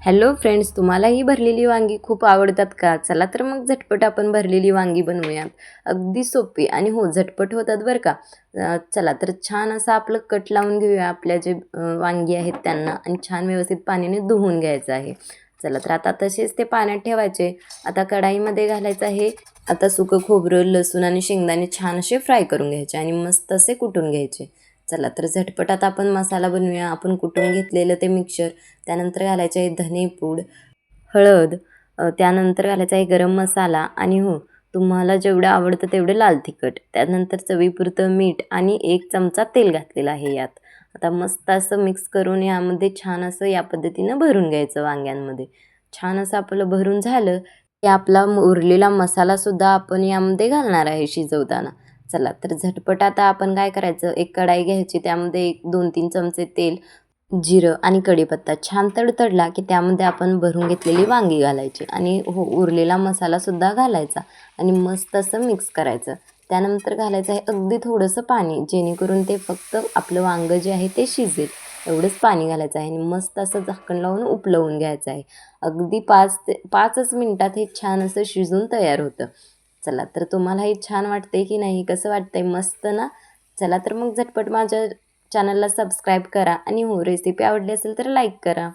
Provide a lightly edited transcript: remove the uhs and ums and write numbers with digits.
Hello friends, तुम्हाला ही भरलेली वांगी खूप आवडतात का? चला तर मग झटपट आपण भरलेली वांगी बनवूयात. अगदी सोपी आणि हो झटपट होतात बरं का. चला तर छान असं आपलं कट लावून घेऊया आपल्या जे वांगी आहेत त्यांना आणि छान व्यवस्थित पाण्याने धुवून घ्यायचं आहे. चला तर आता तसेच ते पाण्यात ठेवायचे. आता कढाईमध्ये घालायचं आहे. आता सुकं खोबरं, लसूण आणि शेंगदाणे छान असे फ्राय करून घ्यायचे आणि मस्त असे कुटून घ्यायचे. चला तर झटपट आता आपण मसाला बनवूया. आपण कुटून घेतलेलं ते मिक्सचर, त्यानंतर घालायचे आहे धनेपूड, हळद, त्यानंतर घालायचा आहे गरम मसाला आणि हो, तुम्हाला जेवढं आवडतं तेवढं लाल तिखट. त्यानंतर चवीपुरतं मीठ आणि 1 चमचा तेल घातलेलं आहे यात. आता मस्त असं मिक्स करून यामध्ये छान असं या पद्धतीनं भरून घ्यायचं वांग्यांमध्ये. छान असं आपलं भरून झालं, की आपला उरलेला मसालासुद्धा आपण यामध्ये घालणार आहे शिजवताना. चला तर झटपट आता आपण काय करायचं, एक कढाई घ्यायची, त्यामध्ये 1, 2, 3 चमचे तेल, जिरं आणि कढीपत्ता छान तडतडला की त्यामध्ये आपण भरून घेतलेली वांगी घालायची आणि हो उरलेला मसालासुद्धा घालायचा आणि मस्त असं मिक्स करायचं. त्यानंतर घालायचं आहे अगदी थोडंसं पाणी, जेणेकरून ते फक्त आपलं वांगं जे आहे ते शिजेल एवढंच पाणी घालायचं आहे आणि मस्त असं झाकण लावून उकळवून घ्यायचं आहे. अगदी 5च मिनिटात हे छान असं शिजून तयार होतं. चला तर तुम्हाला हे छान वाटते की नाही, कसं वाटतंय, मस्त ना? चला तर मग झटपट माझ्या चॅनलला सबस्क्राईब करा आणि हो रेसिपी आवडली असेल तर लाईक करा.